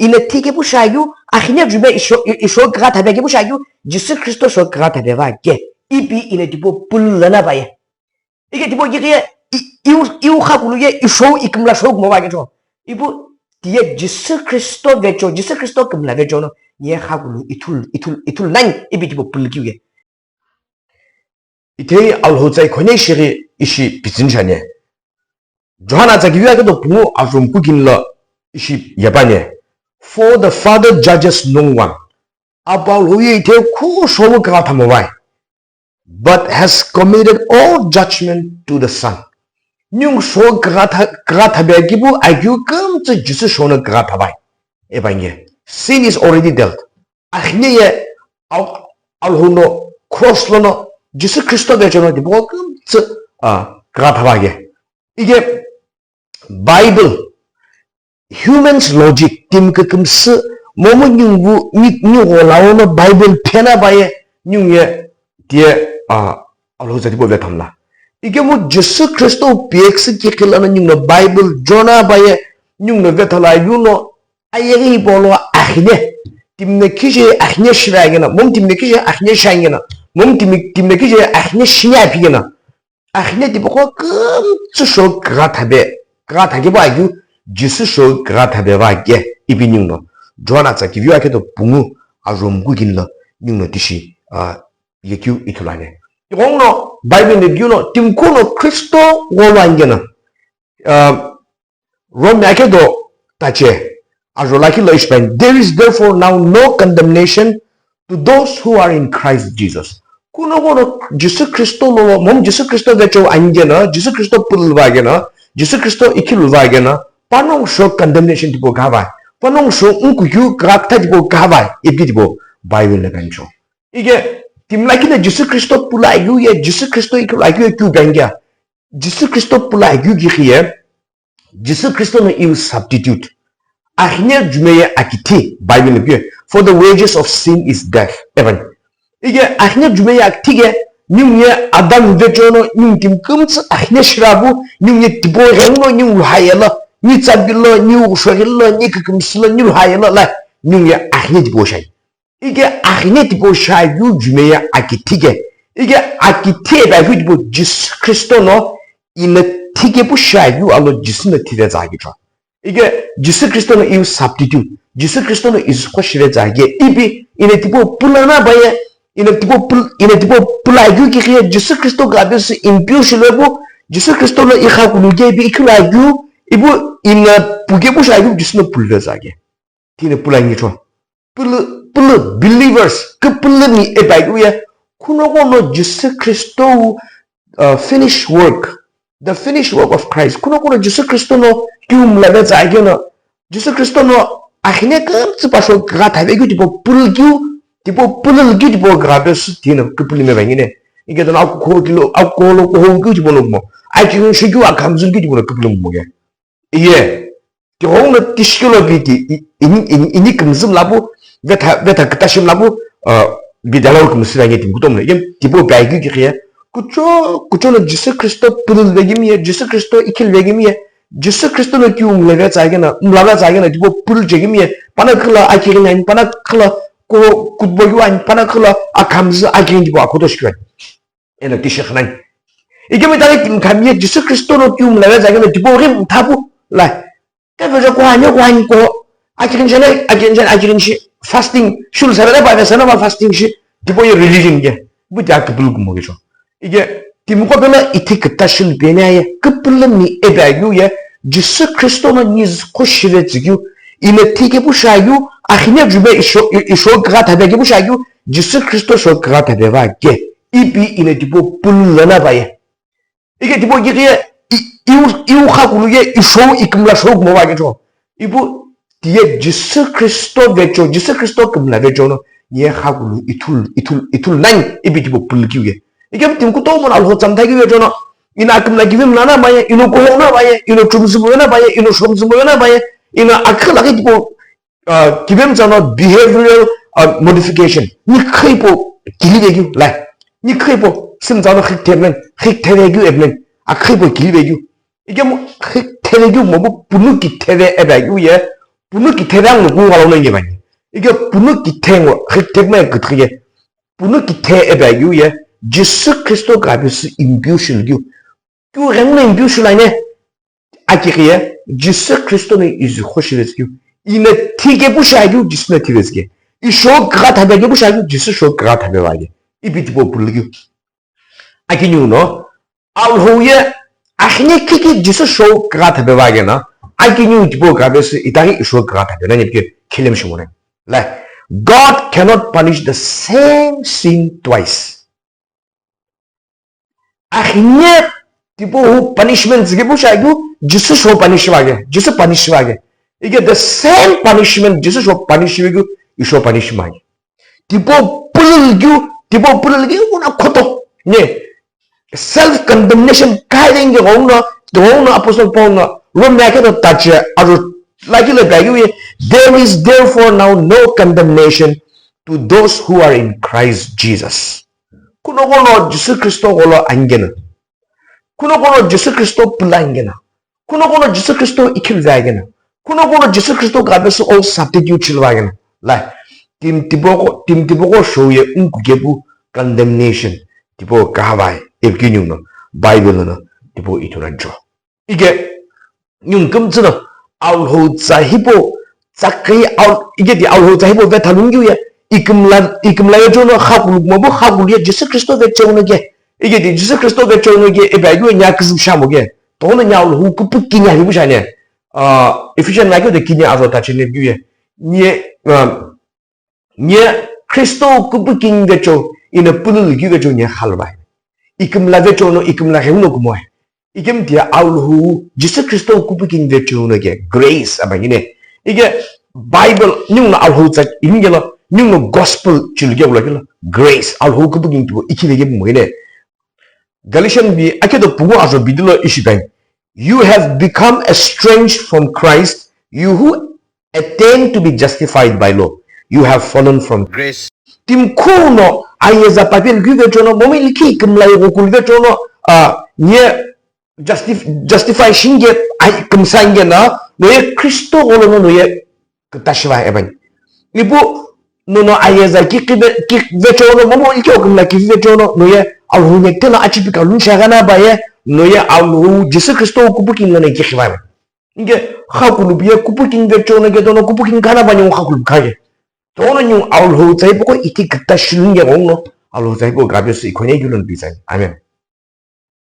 il ne tige bu shayu akhine jube isho kughathabe ge bu shayu Jisu Kristo sho kughathabe va ge ibi il tipo pulana ba ye 이게 tipo 이게 이우 하고루에 isho ikmla shog mo ba ge jo ibu 뒤에 지수 그리스도 vecho 지수 그리스도 금라 vecho는 예 하고루 이툴 난 이비 tipo pul기게 이테 알호자이 코네시리 이시 비진샤네 조하나 자기야게도 부모 아좀 꾸긴러 이시 예바네 for the father judges no one about who he ku shomu kughathabe but has committed all judgment to the son nhưng số kughathabe gibu agu kum to jisu shona kughathabe ebanye sin is already dealt akhniye alhuno crosslono jisu Kristo vechono dibo kum to kughathabe 이게 Bible humans logic tim kumse momo nyungu nyugo laono Bible pena baye nyungye die alhoza dibo vetamla 이게 뭐 지수 그리스도 BX 기킬라는 những 바이블 조나 바에 những vetala yuno 아예기 볼로 아히네 팀네 키제 아히네 시라게나 몸 팀네 키제 아히네 샤잉게나 몸 팀네 키제 아히네 시냐피게나 아히네 디보고 금츠쇼 그가타베 바유 지수쇼 그가타베 바게 이비닝노 조나자 기뷰아케도 붕우 아롬구길러 những 디시 예큐 이툴라네 이거는 바이블의 뷰는 팀코노 크리스토 원완게는 로마케도 따체 아주 라킬로 explain there is therefore now no condemnation to those who are in Christ Jesus kuno고노 지수 그리스도로 몸 지수 그리스도 되죠 안게나 지수 그리스도 불바게나 지수 그리스도 이킬바게나 파농쇼 condemnation 디보 가바 파농쇼 응구유 그락타 디보 가바 이비디보 바이블의 간죠 이게 timlakina Jisu Kristo pulayu ye Jisu Kristo ikulayu kyu gangya Jisu Kristo pulayu giye Jisu Kristo no iu substitute ahnya jumeye akiti Bible ne for the wages of sin is death even ige ahnya jumeye aktige nyumye adam vechono nyum tim kumts ahnya shrabu nyumye tibo rengno nyum hayela ni tsabilo ni shogilo ni kumslo ni hayela la nyumye ahnya tibo shay 이게 아히네 디보 샤유 주메야 아키티게 이게 아키티에 바이고 지수 그리스도노 이네 티게 부 샤유 알로 지수네 티레 자기죠 이게 지수 그리스도노 이 substitute 지수 그리스도노 이스코 시레 자기 이비 이네 디보 불라나 바에 이네 디보 불라유 기게 지수 그리스도 가베스 임퓨실레고 지수 그리스도노 이하구누게 비 이클라유 이부 이네 부게 부 샤유 지수노 불레 자기 티네 불라니죠 불 believers 그 불름이 에바이구에 쿠노고노 지수 그리스도 finish work the finished work of Christ 쿠노고노 지수 그리스도노 기움라베 자이게노 지수 그리스도노 아히네 끔츠 바쇼 그가타베구 디보 불규 디보 불을규 디보 그라베스 디는 그 불림에 방이네 이게 더 알코올로 고홍규 디보는 뭐 아지는 시규와 감순규 디보는 그 불림 뭐게 이게 경우는 디시글로비디 이니 금슴 라부 베타 그따심 라부 비달로 금스라게 딩구dom네 이게 디보 바이규 기게 kucho Jisu Kristo pudul vegimiye Jisu Kristo ikil vegimiye Jisu Kristo no ki umleve zaigena dibo pudul jegimiye pana khala akirin pana khala ko kutboyu an pana khala akamzu akirin dibo akodoshkwe ena tishkhnan igeme dare kim kamiye Jisu Kristo no ki umleve zaigena dibo rim tabu la kaveja ko anyo ko akirin shi fasting shul sabere ba sana ba fasting shi dibo ye religion ge bu dak bulgu mo gejo 이게 디무코벨라 이티 그따실 베냐에 급불름니 에바유에 지수 크리스토는 니즈 코시레 지규 이네 티게 부샤유 아히냐 주베 이쇼 그가타베게 부샤유 지수 크리스토 쇼 그가타베바게 이비 이네 디보 불러나 바ye 이게 디보 이게 이우 하구루에 이쇼 이금라 쇼 뭐바게죠 이부 디에 지수 크리스토 베죠 지수 크리스토 금라 베죠노 예 하구루 이툴 난 이비 디보 불기우게 이게 팀고 또 뭐 알고 잠다기 위해서는 이나끔 나기면 나나 봐야 이노 고나 봐야 이노 춤스보나 봐야 이노 솜스보나 봐야 이노 아클라게 tipo 기뱀잖아 behavioral modification 니 크이보 길이베기 라 니 크이보 심자는 흑테베기 에블 크이보 길이베기 이게 뭐 흑테베기 뭐 분노기 테베 에베기에 bunu 기태랑 누구 가로는 게 많이. 이게 bunu 기태고 그때문에 그게 bunu 기태에 유에 예수 그리스도 가비스 임뷰실교 그 랭는 임뷰실라네 아기게 예수 그리스도는 이즈 호실스교 이네 티게 부샤교 예수네 티베스게 이 shou kughathabe bu샤교 예수 shou kughathabe 와게 이 비티보 불르교 아기뉴노 알호예 아히네 키키 예수 shou kughathabe 와게나 아기뉴 티보 가비스 이다기 shou kughathabe 이게 킬림시모네 라 God cannot punish the same sin twice. Akhirnya tipu punishment zige bushagu jisu show punish wage jisu punish wage 이게 the same punishment jisu show punish wage you show punish wage tipu pulgu una khoto ne self condemnation kaiding ge ongna apostle Paul na romake to touch aru like there is therefore now no condemnation to those who are in Christ Jesus. kunogono Yesu Kristo golo angena. kunogono Yesu Kristo pulangena. kunogono Yesu Kristo ikilzagena. kunogono Yesu Kristo gabesu all substitute chilwagena. Like tim tibogo shouye unkugebu condemnation tipo kahabai evginyuno Bible no tipo ituranjo. 이게 융금즈는 아울호 자히보 자크이 이게 디 아울호 자히보 왜 다룬규야 이금라요 조노 하굴모보 하굴이야 예수 그리스도 베쳐오는게 이게 디 예수 그리스도 베쳐오는게 에바이고 냐크즘 샤모게 돈은 냐울호 kupukkinya hibushane efficient like the kinya azo tachine gyue nye Kristo kupukking becho ina pulul gyue becho nya halbai ikumla becho no ikumla heuno kumoy 이게 dia 아울후 예수 그리스도 kupukking becho는게 grace 아바기네 이게 바이블 뇽나 아울후 자 인게로 뇽노 gospel 줄게 올라길라 grace 아울후 kupukking 도 이키되게 뭐이네 갈라디안 비 아케도 부고 아서 비들로 이시뱅 you have become estranged from Christ you who attain to be justified by law you have fallen from grace timkuno 아이에자 바빌 규베조노 몸이 이렇게 금라이고 굴베조노 예 justify 신게 아이 금상게나 너의 그리스도 오는 너의 그 다시와 에반 이부 너너 아이에자 기베조노 몸이 이렇게 금라 기베조노 너의 알후넥테나 아치피카 룬샤가나 바에 너의 알후 예수 그리스도 쿠부킹 너네 기히바이 이게 하구루비에 쿠부킹 베조노게 너너 쿠부킹 가나 바니 하구루 가게 너는 용 알후 자이보고 이티 그따 쉬는 게 없노 알후 자이보 가벼스 이코네 주는 비상 아멘